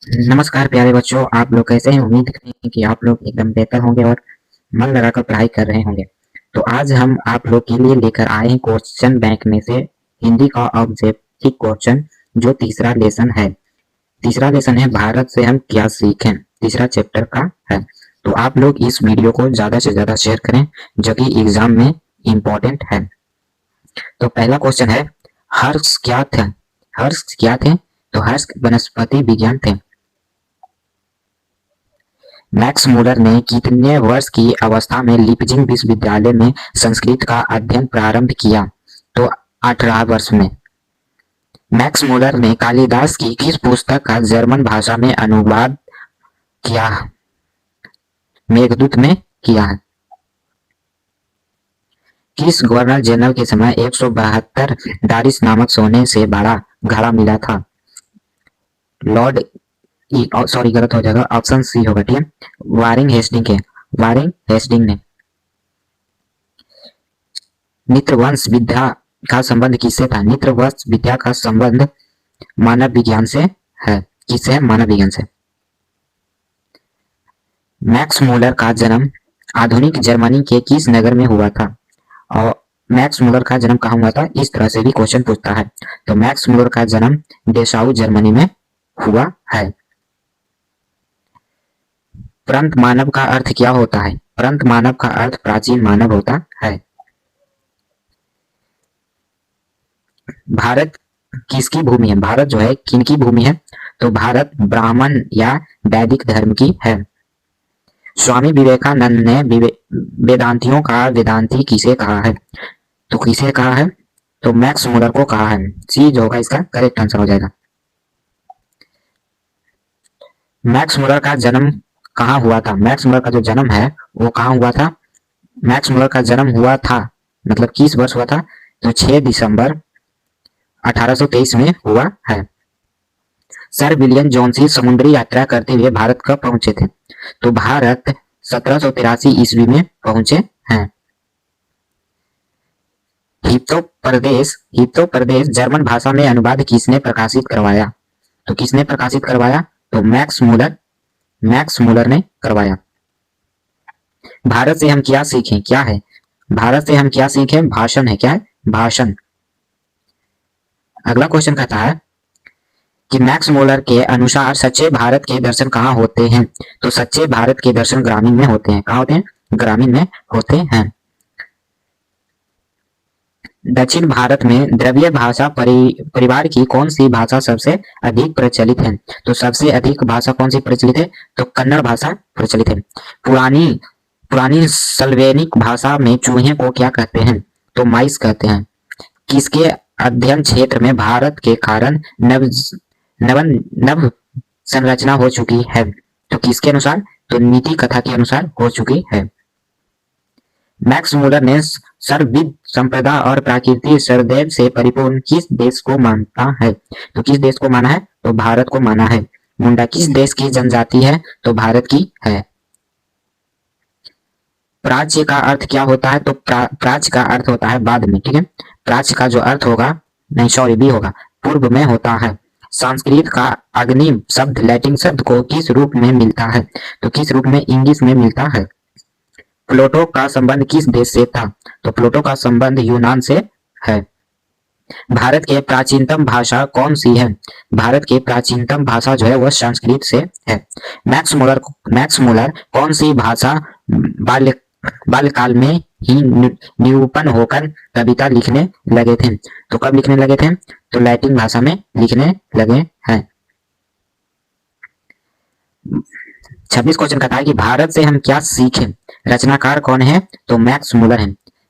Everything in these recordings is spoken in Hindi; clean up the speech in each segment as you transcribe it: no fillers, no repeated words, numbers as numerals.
नमस्कार प्यारे बच्चों, आप लोग कैसे हैं? उम्मीद करते हैं कि आप लोग एकदम बेहतर होंगे और मन लगाकर पढ़ाई कर रहे होंगे। तो आज हम आप लोग के लिए लेकर आए हैं क्वेश्चन बैंक में से हिंदी का ऑब्जेक्टिव क्वेश्चन, जो तीसरा लेसन है। तीसरा लेसन है भारत से हम क्या सीखें, तीसरा चैप्टर का है। तो आप लोग इस वीडियो को ज़्यादा से ज़्यादा शेयर करें, जो कि एग्जाम में इम्पोर्टेंट है। तो पहला क्वेश्चन है, हर्ष क्या थे? हर्ष क्या थे? तो हर्ष वनस्पति विज्ञान थे। मैक्स मूलर ने कितने वर्ष की अवस्था में लीपजिग विश्वविद्यालय में संस्कृत का अध्ययन प्रारंभ किया? तो 18 वर्ष में। मैक्स मूलर ने कालिदास की किस पुस्तक का जर्मन भाषा में अनुवाद किया? मेघदूत में किया है। किस गवर्नर जनरल के समय 172 दारिस नामक सोने से बड़ा घड़ा मिला था? लॉर्ड सॉरी, गलत हो जाएगा, ऑप्शन सी होगा, ठीक है। वारिंग हेस्टिंग के वारिंग हेस्टिंग ने। मित्रवंश विद्या का संबंध किससे था? मित्रवंश विद्या का संबंध मानव विज्ञान से है। किससे है? मानव विज्ञान से। मैक्स मूलर का जन्म आधुनिक जर्मनी के किस नगर में हुआ था? और मैक्स मूलर का जन्म कहाँ हुआ था? इस तरह से भी क्वेश्चन पूछता है। तो मैक्स मूलर का जन्म डेसाउ जर्मनी में हुआ है। परंत मानव का अर्थ क्या होता है? परंत मानव का अर्थ प्राचीन मानव होता है। भारत किसकी भूमि है? भारत जो है किनकी भूमि है? तो भारत ब्राह्मण या वैदिक धर्म की है। स्वामी विवेकानंद ने वेदांतियों का वेदांती किसे कहा है? तो किसे कहा है? तो मैक्स मूलर को कहा है। सी जो होगा इसका करेक्ट आंसर हो जाएगा। मैक्स मूलर का जन्म कहाँ हुआ था? मैक्स मूलर का जो जन्म है वो कहाँ हुआ था? मैक्स मूलर का जन्म हुआ था, मतलब किस वर्ष हुआ था? तो 6 दिसंबर 1823 में हुआ है। सर विलियम जोन्स समुद्री यात्रा करते हुए भारत कब पहुंचे थे? तो भारत 1783 ईस्वी में पहुंचे हैं। हिप्तो प्रदेश जर्मन भाषा में अनुवाद किसने प्रकाशित करवाया? तो किसने प्रकाशित करवाया? तो मैक्स मूलर ने करवाया। भारत से हम क्या सीखें? क्या है? भारत से हम क्या सीखें? भाषण है। क्या है? भाषण। अगला क्वेश्चन कहता है कि मैक्स मूलर के अनुसार सच्चे भारत के दर्शन कहाँ होते हैं? तो सच्चे भारत के दर्शन ग्रामीण में होते हैं। कहाँ होते हैं? ग्रामीण में होते हैं। दक्षिण भारत में द्रविड़ भाषा परिवार की कौन सी भाषा सबसे अधिक प्रचलित है? तो सबसे अधिक भाषा कौन सी प्रचलित है? तो कन्नड़ भाषा प्रचलित है। पुरानी स्लोवेनिक भाषा में चूहे को क्या कहते हैं? तो माइस कहते हैं। किसके अध्ययन क्षेत्र में भारत के कारण नव संरचना हो चुकी है? तो किसके अनुसार? तो नीति कथा के अनुसार हो चुकी है। मैक्स मूलर ने सर्वविद संप्रदा और प्राकृतिक सर्वदैव से परिपूर्ण किस देश को मानता है? तो किस देश को माना है? तो भारत को माना है। मुंडा किस देश की जनजाति है? तो भारत की है। प्राच्य का अर्थ क्या होता है? तो प्राच्य का अर्थ होता है बाद में, ठीक है। प्राच्य का जो अर्थ होगा, नहीं सॉरी बी होगा, पूर्व में होता है। संस्कृत का अग्नि शब्द लैटिन शब्द को किस रूप में मिलता है? तो किस रूप में? इंग्लिश में मिलता है। प्लूटो का संबंध किस देश से था? तो प्लूटो का संबंध यूनान से है। भारत के प्राचीनतम भाषा कौन सी है? भारत के प्राचीनतम भाषा जो है वह संस्कृत से है। मैक्स मूलर कौन सी भाषा बाल्यकाल में ही निरूपण होकर कविता लिखने लगे थे? तो कब लिखने लगे थे? तो लैटिन भाषा में लिखने लगे हैं। 26 क्वेश्चन कहता है कि भारत से हम क्या सीखें? रचनाकार कौन है? तो मैक्स मूलर है।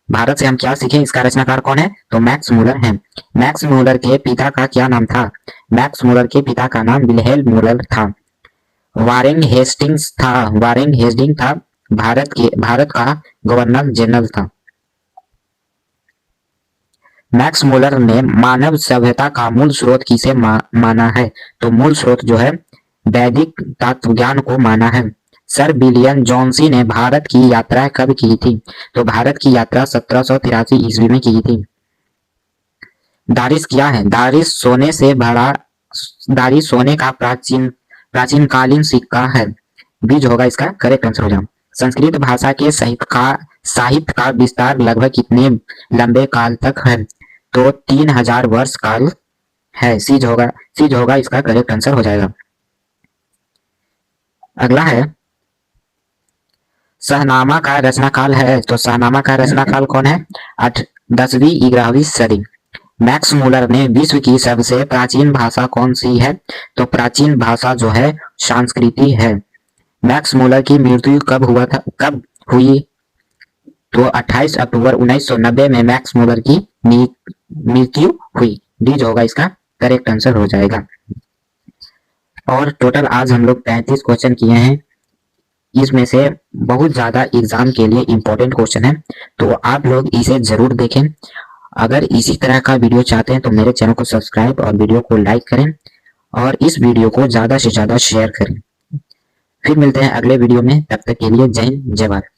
भारत से हम क्या सीखें, इसका रचनाकार कौन है? तो मैक्स मूलर है। मैक्स मूलर के पिता का क्या नाम था? मैक्स मूलर के पिता का नाम विल्हेल्म मूलर था। वारेन हेस्टिंग्स था भारत का गवर्नर जनरल था। मैक्स मूलर ने मानव सभ्यता का मूल स्रोत किसे माना है? तो मूल स्रोत जो है वैदिक तत्वज्ञान को माना है। सर विलियम जोन्सी ने भारत की यात्रा कब की थी? तो भारत की यात्रा 1783 ईस्वी में की थी। दारिस क्या है? दारिस सोने का प्राचीनकालीन सिक्का है, बी जो होगा इसका करेक्ट आंसर हो जाएगा। संस्कृत भाषा के साहित्य का विस्तार लगभग कितने लंबे काल तक है, तो 3000 वर्ष काल है, सी जो होगा इसका करेक्ट आंसर हो जाएगा। अगला है शहनामा का रचनाकाल है, तो शहनामा का रचनाकाल कौन है, 10वीं 11वीं सदी। मैक्स मुलर ने विश्व की सबसे प्राचीन भाषा कौन सी है, तो प्राचीन भाषा जो है संस्कृति है। मैक्स मुलर की मृत्यु कब हुई, तो 28 अक्टूबर 1990 में मैक्स मुलर की मृत्यु हुई, डी जो होगा इसका करेक्ट आंसर हो जाएगा। और टोटल आज हम लोग 35 क्वेश्चन किए हैं, इसमें से बहुत ज्यादा एग्जाम के लिए इंपॉर्टेंट क्वेश्चन है, तो आप लोग इसे जरूर देखें। अगर इसी तरह का वीडियो चाहते हैं तो मेरे चैनल को सब्सक्राइब और वीडियो को लाइक करें और इस वीडियो को ज्यादा से ज्यादा शेयर करें। फिर मिलते हैं अगले वीडियो में, तब तक के लिए जय हिंद जय भारत।